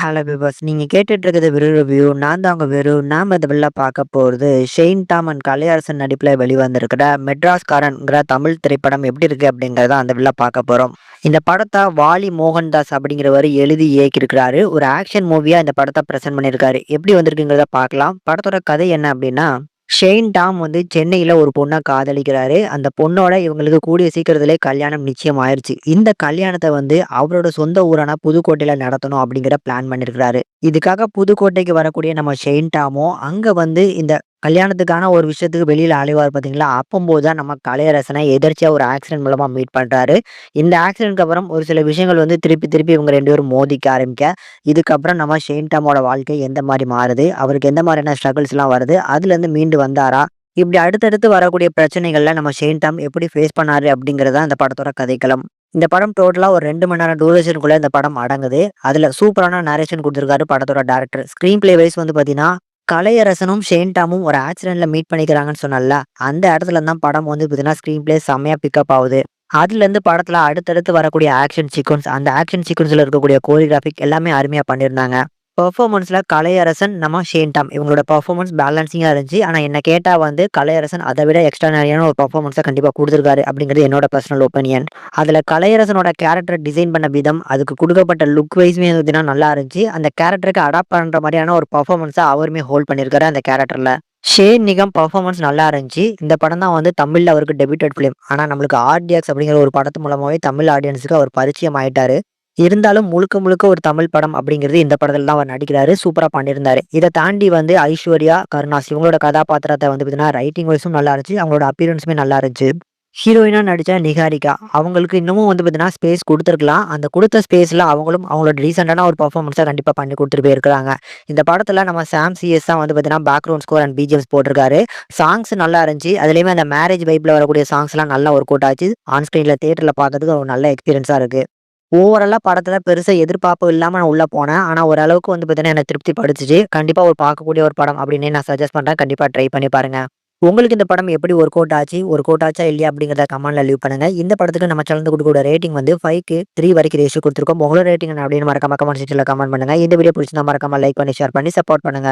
Hello viewers. நீங்க கேட்டுட்டு இருக்கிறது வெறு ரிவ்யூ. நான் தான் உங்க வெறு. நாம இந்த வெல்ல பார்க்க போறது ஷெயின் டாம் அண்ட் கலையரசன் நடிப்புல வெளிவந்திருக்கிற மெட்ராஸ்காரன்ங்கிற தமிழ் திரைப்படம் எப்படி இருக்கு அப்படிங்கிறத அந்த வெல்ல பார்க்க போறோம். இந்த படத்த வாலி மோகன்தாஸ் அப்படிங்கிறவரு எழுதி இயக்கியிருக்கிறாரு. ஒரு ஆக்ஷன் மூவியா இந்த படத்த பிரசன்ட் பண்ணியிருக்காரு. எப்படி வந்திருக்குங்கிறத பார்க்கலாம். படத்தோட கதை என்ன அப்படின்னா, ஷெயின் டாம் சென்னையில ஒரு பொண்ண காதலிக்கிறாரு. அந்த பொண்ணோட இவங்களுக்கு கூடிய சீக்கிரத்திலே கல்யாணம் நிச்சயம் ஆயிருச்சு. இந்த கல்யாணத்த அவரோட சொந்த ஊரான புதுக்கோட்டையில நடத்தணும் அப்படிங்கிற பிளான் பண்ணியிருக்கிறாரு. இதுக்காக புதுக்கோட்டைக்கு வரக்கூடிய நம்ம ஷெயின் டாமும் அங்க இந்த கல்யாணத்துக்கான ஒரு விஷயத்துக்கு வெளியில அலைவாரு பார்த்தீங்களா? அப்பம்போது தான் நம்ம கலையரசன எதர்ச்சியா ஒரு ஆக்சிடென்ட் மூலமா மீட் பண்றாரு. இந்த ஆக்சிடென்ட்க்கு அப்புறம் ஒரு சில விஷயங்கள் திருப்பி திருப்பி இவங்க 2 பேரும் மோதிக்க ஆரம்பிக்க, இதுக்கப்புறம் நம்ம ஷெயின் டாமோட வாழ்க்கை எந்த மாரி மாறுது? அவருக்கு எந்த மாரியான ஸ்ட்ரகிள்ஸ்லாம் வருது? அதுலேருந்து மீண்டு வந்தாரா? இப்படி அடுத்தடுத்து வரக்கூடிய பிரச்சனைகள்ல நம்ம ஷெயின் டாம் எப்படி ஃபேஸ் பண்ணாரு? அப்படிங்கிறது தான் இந்த படத்தோட கதைக்களம். இந்த படம் டோட்டலா ஒரு 2 மணி நேரம் டியூரேஷனுக்குள்ள இந்த படம் அடங்குது. அதுல சூப்பரான நரேஷன் குடுத்திருக்காரு படத்தோட டைரக்டர். ஸ்க்ரீன் பிளே வைஸ் பார்த்தீங்கன்னா, கலையரசனும் ஷெயின் டாமும் ஒரு ஆக்சிடென்ட்ல மீட் பண்ணிக்கிறாங்கன்னு சொன்னேன்ல, அந்த இடத்துல தான் படம் பார்த்தீங்கன்னா, ஸ்க்ரீன் பிளே செம்மையா பிக்கப் ஆவுது. அதுலேருந்து படத்துல அடுத்தடுத்து வரக்கூடிய ஆக்ஷன் சீக்வென்ஸ், அந்த ஆக்ஷன் சீக்வென்ஸ்ல இருக்கக்கூடிய கோரியோகிராஃபிக் எல்லாமே அருமையா பண்ணியிருந்தாங்க. பெர்ஃபார்மன்ஸ்ல கலையரசன், நம்ம ஷெயின் டாம் இவங்களோட பெர்ஃபார்மன்ஸ் பேலன்சிங்கா இருந்துச்சு. ஆனா என்ன கேட்டா கலையரசன் அதை விட எக்ஸ்ட்ரானரியான ஒரு பெர்ஃபார்மன்ஸ கண்டிப்பா குடுத்திருக்காரு அப்படிங்கிறது என்னோட பெர்சனல் ஒப்பீனியன். அதுல கலையரசனோட கேரக்டர டிசைன் பண்ண விதம், அதுக்கு குடுக்கப்பட்ட லுக் வைஸ்மே நல்லா இருந்துச்சு. அந்த கேரக்டருக்கு அடாப்ட் பண்ற மாரியான ஒரு பெர்ஃபார்மன்ஸ அவருமே ஹோல்ட் பண்ணியிருக்காரு அந்த கேரக்டர்ல. ஷேன் நிகம் பெர்ஃபார்மன்ஸ் நல்லா இருந்துச்சு. இந்த படம் தான் தமிழ்ல அவருக்கு டெபியூட்டட் ஃபிலிம். ஆனா நம்மளுக்கு ஆர்டிஎக்ஸ் அப்படிங்கிற ஒரு படத்து மூலமாவே தமிழ் ஆடியன்ஸ்க்கு அவர் பரிச்சயம் ஆயிட்டாரு. இருந்தாலும் முழுக்க முழுக்க ஒரு தமிழ் படம் அப்படிங்கிறது இந்த படத்துல தான் அவர் நடிக்கிறாரு. சூப்பரா பண்ணியிருந்தாரு. இத தாண்டி ஐஸ்வர்யா, கருணாஸ் இவங்களோட கதாபாத்திரத்த பார்த்தீங்கன்னா, ரைட்டிங் வைஸும் நல்லா இருந்துச்சு. அவங்களோட அப்பியரன்ஸுமே நல்லா இருந்துச்சு. ஹீரோயினா நடிச்ச நிகாரிகா. அவங்களுக்கு இன்னமும் பார்த்தீங்கன்னா, ஸ்பேஸ் குடுத்துருக்கலாம். அந்த குடுத்த ஸ்பேஸ்ல அவங்களும் அவங்களோட டீசென்ட்டான ஒரு பெர்ஃபார்மன்ஸ கண்டிப்பா பண்ணி குடுத்துட்டு போயிருக்காங்க. இந்த படத்துல நம்ம சாம் சிஎஸ் தான் பார்த்தீங்கன்னா, பேக்கிரவுண்ட் ஸ்கோர் அண்ட் பிஜிஎம்ஸ் போட்டிருக்காரு. சாங்ஸ் நல்லா இருந்துச்சு. அதுலயுமே அந்த மேரேஜ் வைப்ல வரக்கூடிய சாங்ஸ்லாம் நல்லா ஒர்க் அவுட் ஆச்சு. ஆன் ஸ்கிரீன்ல தியேட்டர்ல பார்க்கறதுக்கு ஒரு நல்ல எக்ஸ்பீரியன்ஸா இருக்கு. ஓவராலா படத்துல பெருசா எதிர்பார்ப்பு இல்லாம நான் உள்ள போனேன். ஆனா ஓரளவுக்கு பார்த்தீங்கன்னா, என்ன திருப்தி படுத்துச்சு. கண்டிப்பா ஒரு பார்க்கக்கூடிய ஒரு படம் அப்டின்னே நான் சஜெஸ்ட் பண்றேன். கண்டிப்பா ட்ரை பண்ணி பாருங்க. உங்களுக்கு இந்த படம் எப்படி ஒர்க் அவுட் ஆச்சு? ஒர்க் அவுட் ஆச்சா இல்லையா? அப்படிங்கிறத கமெண்ட்ல லீவ் பண்ணுங்க. இந்த படத்துக்கு நம்ம சேனல்ல குடுக்கக்கூடிய ரேட்டிங் 5க்கு 3 வரைக்கும் ரேஷியோ குடுத்துருக்கோம். உங்களோட ரேட்டிங் என்ன அப்படின்னு மறக்காம கமெண்ட் செக்ஷன்ல கமெண்ட் பண்ணுங்க. இந்த வீடியோ பிடிச்சிருந்தா மறக்காம லைக் பண்ணி, ஷேர் பண்ணி சப்போர்ட் பண்ணுங்க.